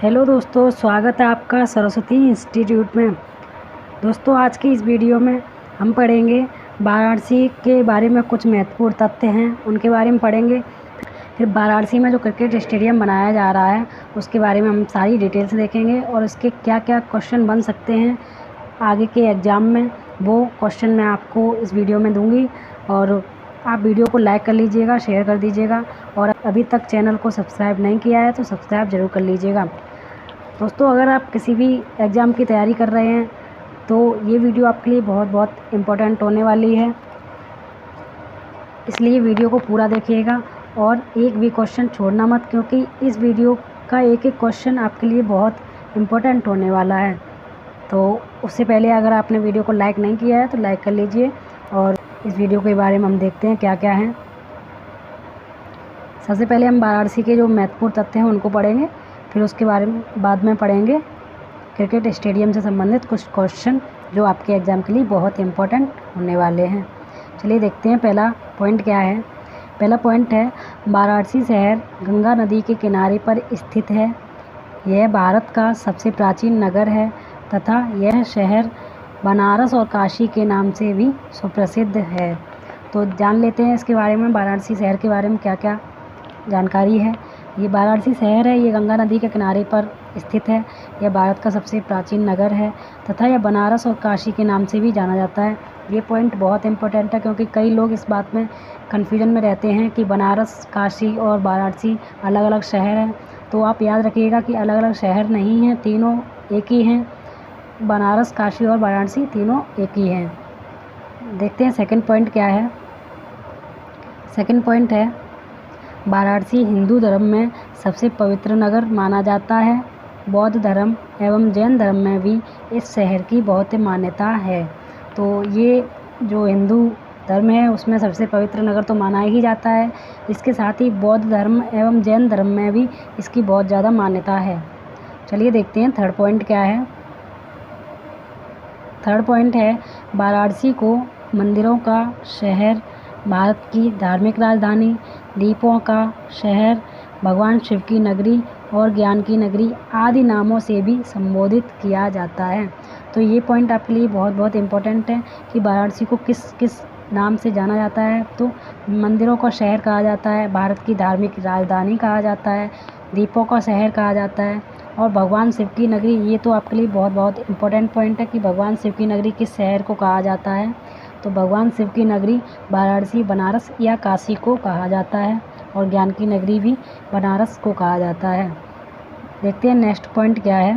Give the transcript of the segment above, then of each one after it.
Hello दोस्तों, स्वागत है आपका सरस्वती इंस्टीट्यूट में। दोस्तों, आज की इस वीडियो में हम पढ़ेंगे वाराणसी के बारे में। कुछ महत्वपूर्ण तथ्य हैं, उनके बारे में पढ़ेंगे। फिर वाराणसी में जो क्रिकेट स्टेडियम बनाया जा रहा है उसके बारे में हम सारी डिटेल्स देखेंगे और उसके क्या क्या क्वेश्चन बन सकते हैं आगे के एग्ज़ाम में, वो क्वेश्चन मैं आपको इस वीडियो में दूँगी। और आप वीडियो को लाइक कर लीजिएगा, शेयर कर दीजिएगा, और अभी तक चैनल को सब्सक्राइब नहीं किया है तो सब्सक्राइब ज़रूर कर लीजिएगा। दोस्तों, अगर आप किसी भी एग्ज़ाम की तैयारी कर रहे हैं तो ये वीडियो आपके लिए बहुत बहुत इम्पोर्टेंट होने वाली है, इसलिए वीडियो को पूरा देखिएगा और एक भी क्वेश्चन छोड़ना मत, क्योंकि इस वीडियो का एक एक क्वेश्चन आपके लिए बहुत इम्पोर्टेंट होने वाला है। तो उससे पहले अगर आपने वीडियो को लाइक नहीं किया है तो लाइक कर लीजिए। और इस वीडियो के बारे में हम देखते हैं क्या क्या है। सबसे पहले हम वाराणसी के जो महत्वपूर्ण तथ्य हैं उनको पढ़ेंगे, फिर उसके बारे में बाद में पढ़ेंगे क्रिकेट स्टेडियम से संबंधित कुछ क्वेश्चन जो आपके एग्ज़ाम के लिए बहुत इम्पोर्टेंट होने वाले हैं। चलिए देखते हैं पहला पॉइंट क्या है। पहला पॉइंट है, वाराणसी शहर गंगा नदी के किनारे पर स्थित है। यह भारत का सबसे प्राचीन नगर है तथा यह शहर बनारस और काशी के नाम से भी सुप्रसिद्ध है। तो जान लेते हैं इसके बारे में, वाराणसी शहर के बारे में क्या क्या जानकारी है। ये वाराणसी शहर है, ये गंगा नदी के किनारे पर स्थित है। यह भारत का सबसे प्राचीन नगर है तथा यह बनारस और काशी के नाम से भी जाना जाता है। ये पॉइंट बहुत इंपॉर्टेंट है, क्योंकि कई लोग इस बात में कन्फ्यूजन में रहते हैं कि बनारस, काशी और वाराणसी अलग अलग शहर हैं। तो आप याद रखिएगा कि अलग अलग शहर नहीं हैं, तीनों एक ही हैं। बनारस, काशी और वाराणसी तीनों एक ही हैं। देखते हैं सेकंड पॉइंट क्या है। सेकंड पॉइंट है, वाराणसी हिंदू धर्म में सबसे पवित्र नगर माना जाता है। बौद्ध धर्म एवं जैन धर्म में भी इस शहर की बहुत मान्यता है। तो ये जो हिंदू धर्म है उसमें सबसे पवित्र नगर तो माना ही जाता है। इसके साथ ही बौद्ध धर्म एवं जैन धर्म में भी इसकी बहुत ज़्यादा मान्यता है। चलिए देखते हैं थर्ड पॉइंट क्या है। थर्ड पॉइंट है, वाराणसी को मंदिरों का शहर, भारत की धार्मिक राजधानी, दीपों का शहर, भगवान शिव की नगरी और ज्ञान की नगरी आदि नामों से भी संबोधित किया जाता है। तो ये पॉइंट आपके लिए बहुत बहुत इम्पोर्टेंट है कि वाराणसी को किस किस नाम से जाना जाता है। तो मंदिरों का शहर कहा जाता है, भारत की धार्मिक राजधानी कहा जाता है, दीपों का शहर कहा जाता है, और भगवान शिव की नगरी। ये तो आपके लिए बहुत बहुत इम्पोर्टेंट पॉइंट है कि भगवान शिव की नगरी किस शहर को कहा जाता है। तो भगवान शिव की नगरी वाराणसी, बनारस या काशी को कहा जाता है, और ज्ञान की नगरी भी बनारस को कहा जाता है। देखते हैं नेक्स्ट पॉइंट क्या है।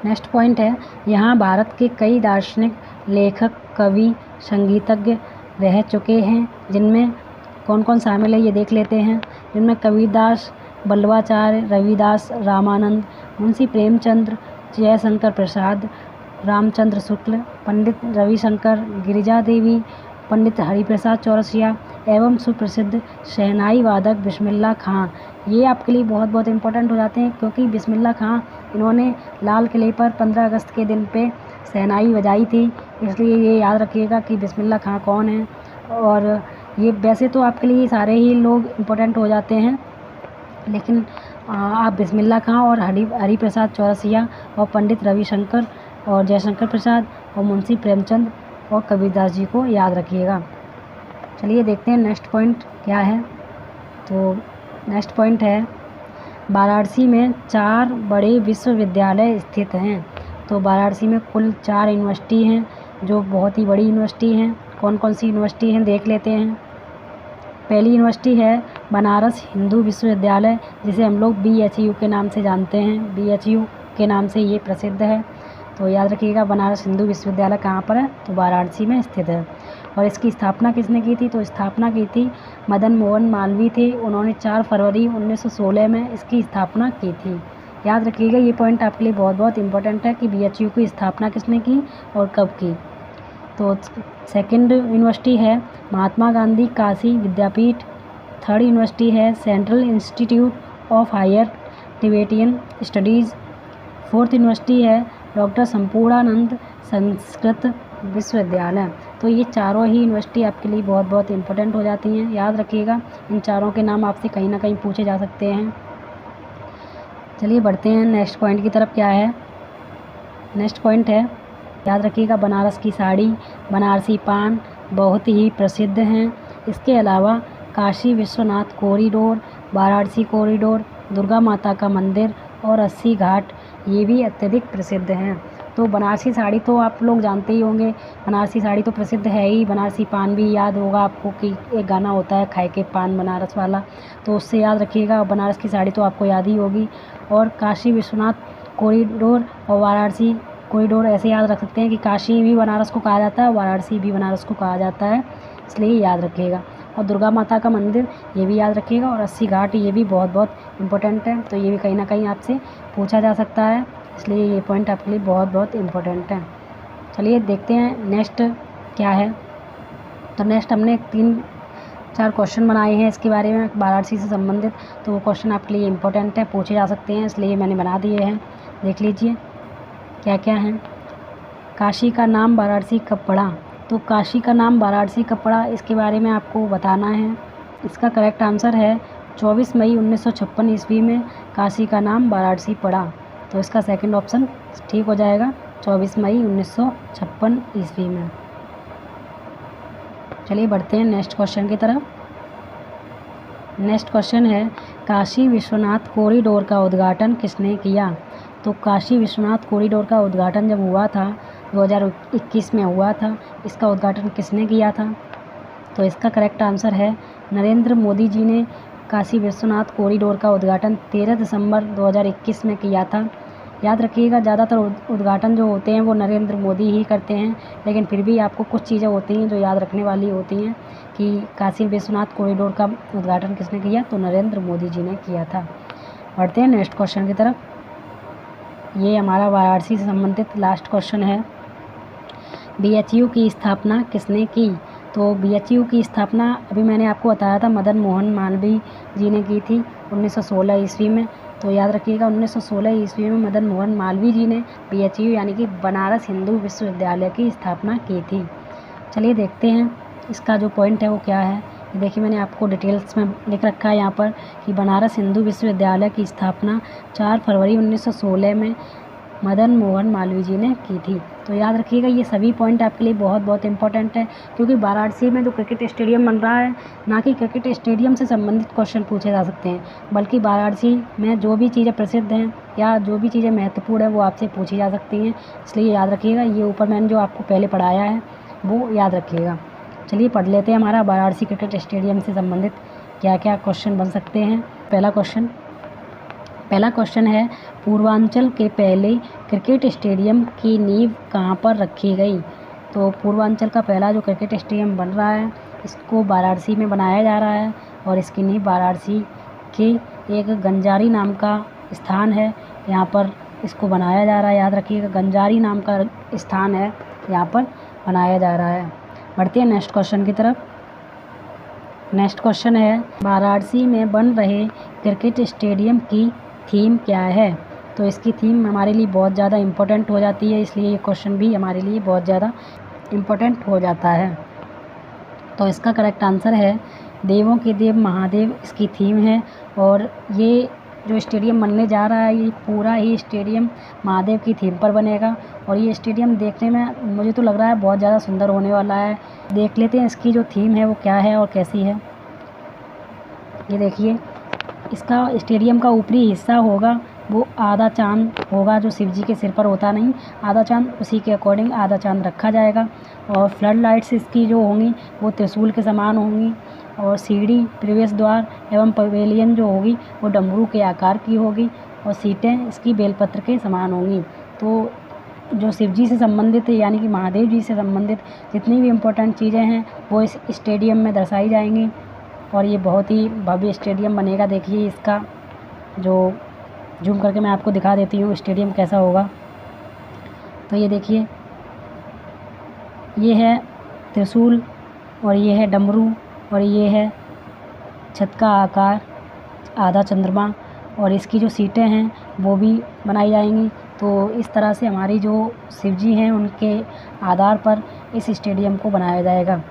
नेक्स्ट पॉइंट है, यहाँ भारत के कई दार्शनिक, लेखक, कवि, संगीतज्ञ रह चुके हैं। जिनमें कौन कौन शामिल है ये देख लेते हैं। जिनमें कबीरदास, वल्लभाचार्य, रविदास, रामानंद, मुंशी प्रेमचंद्र, जयशंकर प्रसाद, रामचंद्र शुक्ल, पंडित रविशंकर, गिरिजा देवी, पंडित हरिप्रसाद चौरसिया एवं सुप्रसिद्ध शहनाई वादक बिस्मिल्लाह खां। ये आपके लिए बहुत बहुत इम्पोर्टेंट हो जाते हैं, क्योंकि बिस्मिल्लाह खां इन्होंने लाल किले पर 15 अगस्त के दिन पे शहनाई बजाई थी। इसलिए ये याद रखिएगा कि बिस्मिल्लाह खां कौन है। और ये वैसे तो आपके लिए सारे ही लोग इम्पोर्टेंट हो जाते हैं, लेकिन आप बिस्मिल्लाह खां और हरिप्रसाद चौरसिया और पंडित रविशंकर और जयशंकर प्रसाद और मुंशी प्रेमचंद और कबीरदास जी को याद रखिएगा। चलिए देखते हैं नेक्स्ट पॉइंट क्या है। तो नेक्स्ट पॉइंट है, वाराणसी में 4 बड़े विश्वविद्यालय स्थित हैं। तो वाराणसी में कुल 4 यूनिवर्सिटी हैं जो बहुत ही बड़ी यूनिवर्सिटी हैं। कौन कौन सी यूनिवर्सिटी हैं देख लेते हैं। पहली यूनिवर्सिटी है बनारस हिंदू विश्वविद्यालय, जिसे हम लोग BHU के नाम से जानते हैं। BHU के नाम से ये प्रसिद्ध है। तो याद रखिएगा, बनारस हिंदू विश्वविद्यालय कहाँ पर है, तो वाराणसी में स्थित है। और इसकी स्थापना किसने की थी, तो स्थापना की थी मदन मोहन मालवीय थे। उन्होंने 4 फरवरी 1916 में इसकी स्थापना की थी। याद रखिएगा, ये पॉइंट आपके लिए बहुत बहुत इंपॉर्टेंट है कि BHU की स्थापना किसने की और कब की। तो सेकंड यूनिवर्सिटी है महात्मा गांधी काशी विद्यापीठ। थर्ड यूनिवर्सिटी है central institute of higher Tibetan studies. Fourth university है डॉक्टर संपूर्णानंद संस्कृत विश्वविद्यालय। तो ये चारों ही यूनिवर्सिटी आपके लिए बहुत बहुत इंपॉर्टेंट हो जाती हैं। याद रखिएगा, इन चारों के नाम आपसे कहीं ना कहीं पूछे जा सकते हैं। चलिए बढ़ते हैं नेक्स्ट पॉइंट की तरफ। क्या है नेक्स्ट पॉइंट है, याद रखिएगा, बनारस की साड़ी, बनारसी पान बहुत ही प्रसिद्ध हैं। इसके अलावा काशी विश्वनाथ कॉरिडोर, वाराणसी कॉरिडोर, दुर्गा माता का मंदिर और 80 घाट ये भी अत्यधिक प्रसिद्ध हैं। तो बनारसी साड़ी तो आप लोग जानते ही होंगे, बनारसी साड़ी तो प्रसिद्ध है ही। बनारसी पान भी याद होगा आपको कि एक गाना होता है खाए के पान बनारस वाला, तो उससे याद रखिएगा। बनारस की साड़ी तो आपको याद ही होगी। और काशी विश्वनाथ कॉरिडोर और वाराणसी कॉरिडोर ऐसे याद रख सकते हैं कि काशी भी बनारस को कहा जाता है, वाराणसी भी बनारस को कहा जाता है, इसलिए याद रखिएगा। और दुर्गा माता का मंदिर ये भी याद रखिएगा। और 80 घाट ये भी बहुत बहुत इम्पोर्टेंट है, तो ये भी कहीं ना कहीं आपसे पूछा जा सकता है, इसलिए ये पॉइंट आपके लिए बहुत बहुत इम्पोर्टेंट है। चलिए देखते हैं नेक्स्ट क्या है। तो नेक्स्ट हमने 3-4 क्वेश्चन बनाए हैं इसके बारे में वाराणसी से संबंधित, तो वो क्वेश्चन आपके लिए इम्पोर्टेंट है, पूछे जा सकते हैं, इसलिए मैंने बना दिए हैं। देख लीजिए क्या क्या हैं। काशी का नाम वाराणसी कब पड़ा? तो काशी का नाम वाराणसी कब पड़ा, इसके बारे में आपको बताना है। इसका करेक्ट आंसर है 24 मई 1956 ईस्वी में काशी का नाम वाराणसी पड़ा। तो इसका सेकंड ऑप्शन ठीक हो जाएगा, 24 मई 1956 ईस्वी में। चलिए बढ़ते हैं नेक्स्ट क्वेश्चन की तरफ। नेक्स्ट क्वेश्चन है, काशी विश्वनाथ कॉरिडोर का उद्घाटन किसने किया? तो काशी विश्वनाथ कॉरिडोर का उद्घाटन जब हुआ था 2021 में हुआ था, इसका उद्घाटन किसने किया था? तो इसका करेक्ट आंसर है नरेंद्र मोदी जी ने काशी विश्वनाथ कॉरिडोर का उद्घाटन 13 दिसंबर 2021 में किया था। याद रखिएगा, ज़्यादातर उद्घाटन जो होते हैं वो नरेंद्र मोदी ही करते हैं, लेकिन फिर भी आपको कुछ चीज़ें होती हैं जो याद रखने वाली होती हैं कि काशी विश्वनाथ कॉरिडोर का उद्घाटन किसने किया, तो नरेंद्र मोदी जी ने किया था। बढ़ते हैं नेक्स्ट क्वेश्चन की तरफ। ये हमारा वाराणसी से संबंधित लास्ट क्वेश्चन है। BHU की स्थापना किसने की? तो BHU की स्थापना अभी मैंने आपको बताया था मदन मोहन मालवीय जी ने की थी 1916 ईस्वी में। तो याद रखिएगा 1916 ईस्वी में मदन मोहन मालवीय जी ने BHU यानी कि बनारस हिंदू विश्वविद्यालय की स्थापना की थी। चलिए देखते हैं इसका जो पॉइंट है वो क्या है। देखिए मैंने आपको डिटेल्स में लिख रखा है यहाँ पर कि बनारस हिंदू विश्वविद्यालय की स्थापना 4 फरवरी 1916 में मदन मोहन मालवीय जी ने की थी। तो याद रखिएगा ये सभी पॉइंट आपके लिए बहुत बहुत इंपॉर्टेंट है, क्योंकि वाराणसी में जो क्रिकेट स्टेडियम बन रहा है, ना कि क्रिकेट स्टेडियम से संबंधित क्वेश्चन पूछे जा सकते हैं, बल्कि वाराणसी में जो भी चीज़ें प्रसिद्ध हैं या जो भी चीज़ें महत्वपूर्ण है वो आपसे पूछी जा सकती हैं, इसलिए याद रखिएगा। ये ऊपर मैंने जो आपको पहले पढ़ाया है वो याद रखिएगा। चलिए पढ़ लेते हैं हमारा वाराणसी क्रिकेट स्टेडियम से संबंधित क्या क्या क्वेश्चन बन सकते हैं। पहला क्वेश्चन है, पूर्वांचल के पहले क्रिकेट स्टेडियम की नींव कहाँ पर रखी गई? तो पूर्वांचल का पहला जो क्रिकेट स्टेडियम बन रहा है इसको वाराणसी में बनाया जा रहा है, और इसकी नींव वाराणसी के एक गंजारी नाम का स्थान है, यहाँ पर इसको बनाया जा रहा है। याद रखिएगा गंजारी नाम का स्थान है, यहाँ पर बनाया जा रहा है। बढ़ते हैं नेक्स्ट क्वेश्चन की तरफ। नेक्स्ट क्वेश्चन है, वाराणसी में बन रहे क्रिकेट स्टेडियम की थीम क्या है? तो इसकी थीम हमारे लिए बहुत ज़्यादा इम्पोर्टेंट हो जाती है, इसलिए ये क्वेश्चन भी हमारे लिए बहुत ज़्यादा इम्पोर्टेंट हो जाता है। तो इसका करेक्ट आंसर है देवों के देव महादेव इसकी थीम है, और ये जो स्टेडियम बनने जा रहा है ये पूरा ही स्टेडियम महादेव की थीम पर बनेगा, और ये स्टेडियम देखने में मुझे तो लग रहा है बहुत ज़्यादा सुंदर होने वाला है। देख लेते हैं इसकी जो थीम है वो क्या है और कैसी है। ये देखिए, इसका स्टेडियम का ऊपरी हिस्सा होगा वो आधा चांद होगा, जो शिव जी के सिर पर होता नहीं, आधा चांद, उसी के अकॉर्डिंग आधा चांद रखा जाएगा। और फ्लड लाइट्स इसकी जो होंगी वो त्रिशूल के समान होंगी, और सीढ़ी, प्रवेश द्वार एवं पवेलियन जो होगी वो डमरू के आकार की होगी, और सीटें इसकी बेलपत्र के समान होंगी। तो जो शिव जी से संबंधित यानी कि महादेव जी से संबंधित जितनी भी इम्पोर्टेंट चीज़ें हैं वो इस स्टेडियम में दर्शाई जाएंगी, और ये बहुत ही भव्य स्टेडियम बनेगा। देखिए इसका जो जूम करके मैं आपको दिखा देती हूँ स्टेडियम कैसा होगा। तो ये देखिए, ये है त्रिशूल, और ये है डमरू, और ये है छत का आकार आधा चंद्रमा, और इसकी जो सीटें हैं वो भी बनाई जाएंगी। तो इस तरह से हमारी जो शिव जी हैं उनके आधार पर इस स्टेडियम को बनाया जाएगा।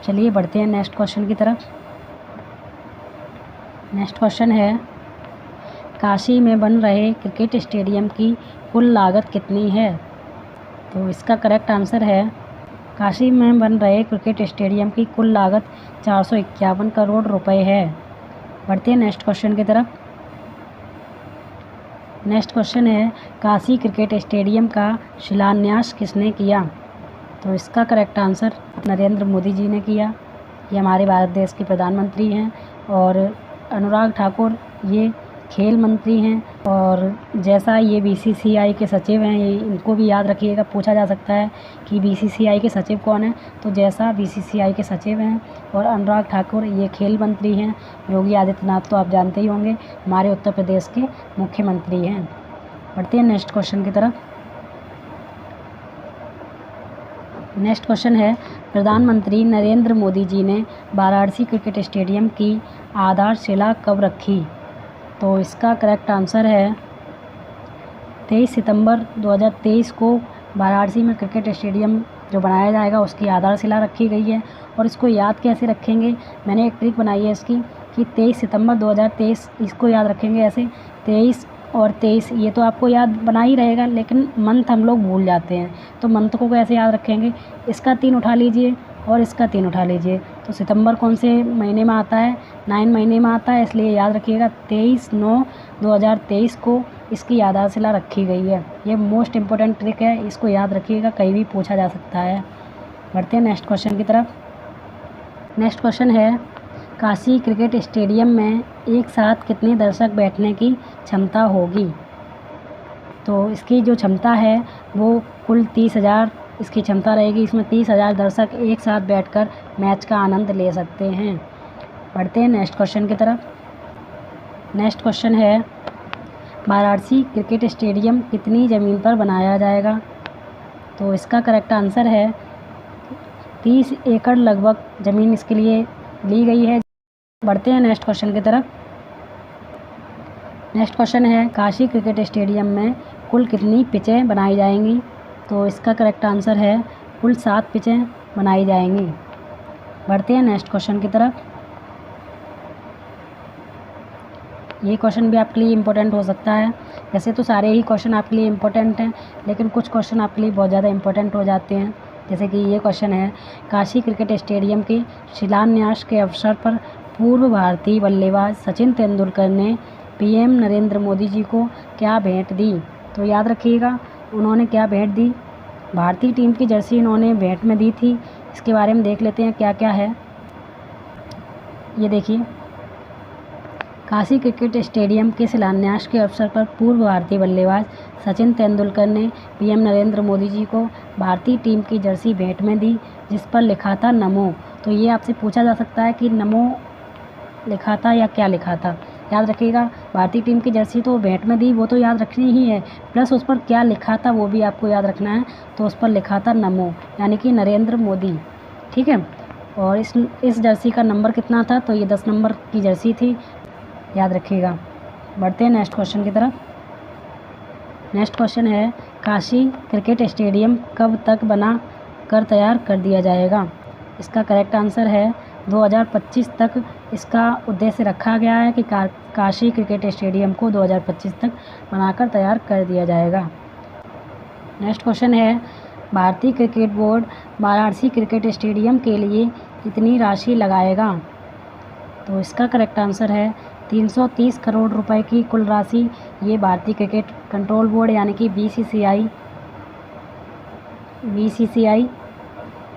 चलिए बढ़ते हैं नेक्स्ट क्वेश्चन की तरफ। नेक्स्ट क्वेश्चन है, काशी में बन रहे क्रिकेट स्टेडियम की कुल लागत कितनी है? तो इसका करेक्ट आंसर है काशी में बन रहे क्रिकेट स्टेडियम की कुल लागत 451 करोड़ रुपए है। बढ़ते हैं नेक्स्ट क्वेश्चन की तरफ। नेक्स्ट क्वेश्चन है काशी क्रिकेट स्टेडियम का शिलान्यास किसने किया? तो इसका करेक्ट आंसर नरेंद्र मोदी जी ने किया। ये हमारे भारत देश के प्रधानमंत्री हैं। और अनुराग ठाकुर ये खेल मंत्री हैं। और जैसा ये बीसीसीआई के सचिव हैं, ये इनको भी याद रखिएगा, पूछा जा सकता है कि बीसीसीआई के सचिव कौन है। तो जैसा बीसीसीआई के सचिव हैं और अनुराग ठाकुर ये खेल मंत्री हैं। योगी आदित्यनाथ तो आप जानते ही होंगे, हमारे उत्तर प्रदेश के मुख्यमंत्री हैं। बढ़ते हैं नेक्स्ट क्वेश्चन की तरफ। नेक्स्ट क्वेश्चन है प्रधानमंत्री नरेंद्र मोदी जी ने वाराणसी क्रिकेट स्टेडियम की आधारशिला कब रखी? तो इसका करेक्ट आंसर है 23 सितंबर 2023 को वाराणसी में क्रिकेट स्टेडियम जो बनाया जाएगा उसकी आधारशिला रखी गई है। और इसको याद कैसे रखेंगे, मैंने एक ट्रिक बनाई है इसकी कि 23 सितंबर 2023 इसको याद रखेंगे ऐसे। 23 और 23 ये तो आपको याद बना ही रहेगा, लेकिन मंथ हम लोग भूल जाते हैं। तो मंथ को कैसे याद रखेंगे, इसका 3 उठा लीजिए और इसका 3 उठा लीजिए। तो सितंबर कौन से महीने में आता है? 9 महीने में आता है, इसलिए याद रखिएगा 23/9/2023 को इसकी आधारशिला रखी गई है। ये मोस्ट इम्पोर्टेंट ट्रिक है, इसको याद रखिएगा, कहीं भी पूछा जा सकता है। बढ़ते हैं नेक्स्ट क्वेश्चन की तरफ। नेक्स्ट क्वेश्चन है काशी क्रिकेट स्टेडियम में एक साथ कितने दर्शक बैठने की क्षमता होगी? तो इसकी जो क्षमता है वो कुल 30,000 इसकी क्षमता रहेगी। इसमें 30,000 दर्शक एक साथ बैठकर मैच का आनंद ले सकते हैं। बढ़ते हैं नेक्स्ट क्वेश्चन की तरफ। नेक्स्ट क्वेश्चन है वाराणसी क्रिकेट स्टेडियम कितनी ज़मीन पर बनाया जाएगा? तो इसका करेक्ट आंसर है 30 एकड़ लगभग ज़मीन इसके लिए ली गई है। बढ़ते हैं नेक्स्ट क्वेश्चन की तरफ। नेक्स्ट क्वेश्चन है काशी क्रिकेट स्टेडियम में कुल कितनी पिचें बनाई जाएंगी? तो इसका करेक्ट आंसर है कुल 7 पिचें बनाई जाएंगी। बढ़ते हैं नेक्स्ट क्वेश्चन की तरफ। ये क्वेश्चन भी आपके लिए इम्पोर्टेंट हो सकता है। वैसे तो सारे ही क्वेश्चन आपके लिए इम्पोर्टेंट हैं, लेकिन कुछ क्वेश्चन आपके लिए बहुत ज़्यादा इम्पोर्टेंट हो जाते हैं। जैसे कि ये क्वेश्चन है काशी क्रिकेट स्टेडियम के शिलान्यास के अवसर पर पूर्व भारतीय बल्लेबाज सचिन तेंदुलकर ने पीएम नरेंद्र मोदी जी को क्या भेंट दी? तो याद रखिएगा उन्होंने क्या भेंट दी। भारतीय टीम की जर्सी इन्होंने भेंट में दी थी। इसके बारे में देख लेते हैं क्या क्या है। ये देखिए, काशी क्रिकेट स्टेडियम के शिलान्यास के अवसर पर पूर्व भारतीय बल्लेबाज सचिन तेंदुलकर ने पीएम नरेंद्र मोदी जी को भारतीय टीम की जर्सी भेंट में दी, जिस पर लिखा था नमो। तो ये आपसे पूछा जा सकता है कि नमो लिखा था या क्या लिखा था। याद रखिएगा भारतीय टीम की जर्सी तो भेंट में दी, वो तो याद रखनी ही है, प्लस उस पर क्या लिखा था वो भी आपको याद रखना है। तो उस पर लिखा था नमो, यानी कि नरेंद्र मोदी। ठीक है। और इस जर्सी का नंबर कितना था? तो ये 10 नंबर की जर्सी थी, याद रखिएगा। बढ़ते हैं नेक्स्ट क्वेश्चन की तरफ। नेक्स्ट क्वेश्चन है काशी क्रिकेट स्टेडियम कब तक बना कर तैयार कर दिया जाएगा? इसका करेक्ट आंसर है 2025 तक इसका उद्देश्य रखा गया है कि काशी क्रिकेट स्टेडियम को 2025 तक बनाकर तैयार कर दिया जाएगा। नेक्स्ट क्वेश्चन है भारतीय cricket board Varanasi cricket stadium के लिए कितनी राशि लगाएगा? तो इसका करेक्ट आंसर है 330 करोड़ रुपए की कुल राशि ये भारतीय क्रिकेट कंट्रोल बोर्ड यानी कि बीसीसीआई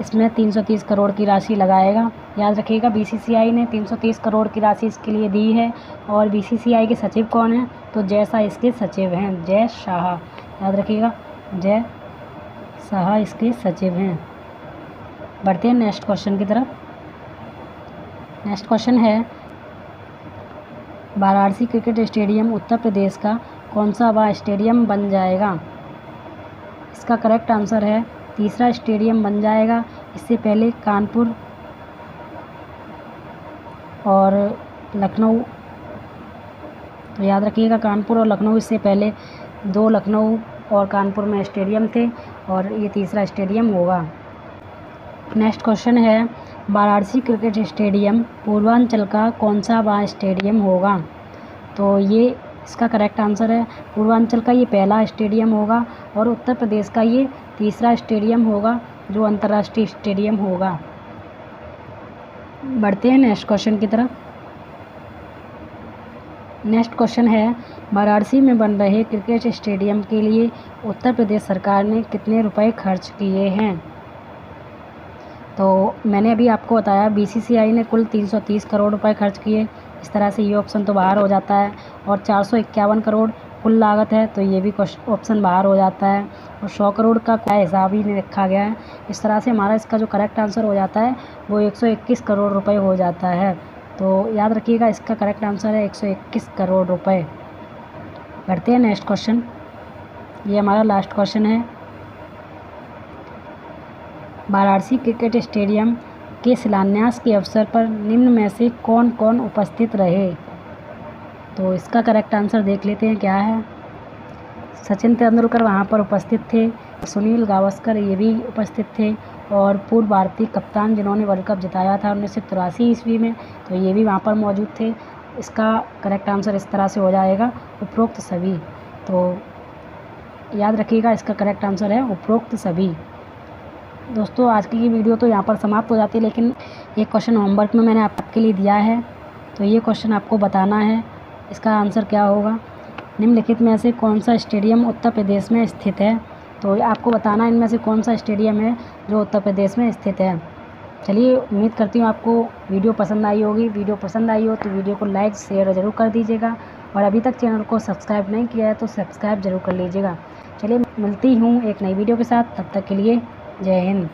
इसमें 330 करोड़ की राशि लगाएगा। याद रखिएगा बीसीसीआई ने 330 करोड़ की राशि इसके लिए दी है। और बीसीसीआई के सचिव कौन हैं? तो जय शाह इसके सचिव हैं, जय शाह। याद रखिएगा जय शाह इसके सचिव हैं। बढ़ते हैं नेक्स्ट क्वेश्चन की तरफ। नेक्स्ट क्वेश्चन है वाराणसी क्रिकेट स्टेडियम उत्तर प्रदेश का कौन सा वह स्टेडियम बन जाएगा? इसका करेक्ट आंसर है तीसरा स्टेडियम बन जाएगा। इससे पहले कानपुर और लखनऊ, तो याद रखिएगा कानपुर और लखनऊ, इससे पहले 2 लखनऊ और कानपुर में स्टेडियम थे और ये तीसरा स्टेडियम होगा। नेक्स्ट क्वेश्चन है वाराणसी क्रिकेट स्टेडियम पूर्वांचल का कौन सा वह स्टेडियम होगा? तो ये इसका करेक्ट आंसर है पूर्वांचल का ये पहला स्टेडियम होगा और उत्तर प्रदेश का ये तीसरा स्टेडियम होगा जो अंतर्राष्ट्रीय स्टेडियम होगा। बढ़ते हैं नेक्स्ट क्वेश्चन की तरफ। नेक्स्ट क्वेश्चन है, वाराणसी में बन रहे क्रिकेट स्टेडियम के लिए उत्तर प्रदेश सरकार ने कितने रुपए खर्च किए हैं? तो मैंने अभी आपको बताया बीसीसीआई ने कुल 330 करोड़ रुपए खर्च किए। इस तरह से ये ऑप्शन तो बाहर हो जाता है। और 451 करोड़ कुल लागत है, तो ये भी ऑप्शन बाहर हो जाता है। और 100 करोड़ का हिसाब ही नहीं रखा गया है। इस तरह से हमारा इसका जो करेक्ट आंसर हो जाता है वो 121 करोड़ रुपए हो जाता है। तो याद रखिएगा, इसका करेक्ट आंसर है 121 करोड़ रुपए। बढ़ते हैं नेक्स्ट क्वेश्चन। ये हमारा लास्ट क्वेश्चन है, वाराणसी क्रिकेट स्टेडियम के शिलान्यास के अवसर पर निम्न में से कौन कौन उपस्थित रहे? तो इसका करेक्ट आंसर देख लेते हैं क्या है। सचिन तेंदुलकर वहाँ पर उपस्थित थे, सुनील गावस्कर ये भी उपस्थित थे, और पूर्व भारतीय कप्तान जिन्होंने वर्ल्ड कप जिताया था 1983 ईस्वी में, तो ये भी वहाँ पर मौजूद थे। इसका करेक्ट आंसर इस तरह से हो जाएगा उपरोक्त सभी। तो याद रखिएगा, इसका करेक्ट आंसर है उपरोक्त सभी। दोस्तों आज की ये वीडियो तो यहाँ पर समाप्त हो जाती है, लेकिन एक क्वेश्चन होमवर्क में मैंने आपके लिए दिया है, तो ये क्वेश्चन आपको बताना है इसका आंसर क्या होगा। निम्नलिखित में से कौन सा स्टेडियम उत्तर प्रदेश में स्थित है? तो आपको बताना इनमें से कौन सा स्टेडियम है जो उत्तर प्रदेश में स्थित है। चलिए, उम्मीद करती हूँ आपको वीडियो पसंद आई होगी। वीडियो पसंद आई हो तो वीडियो को लाइक शेयर ज़रूर कर दीजिएगा, और अभी तक चैनल को सब्सक्राइब नहीं किया है तो सब्सक्राइब ज़रूर कर लीजिएगा। चलिए, मिलती हूँ एक नई वीडियो के साथ, तब तक के लिए जय हिंद।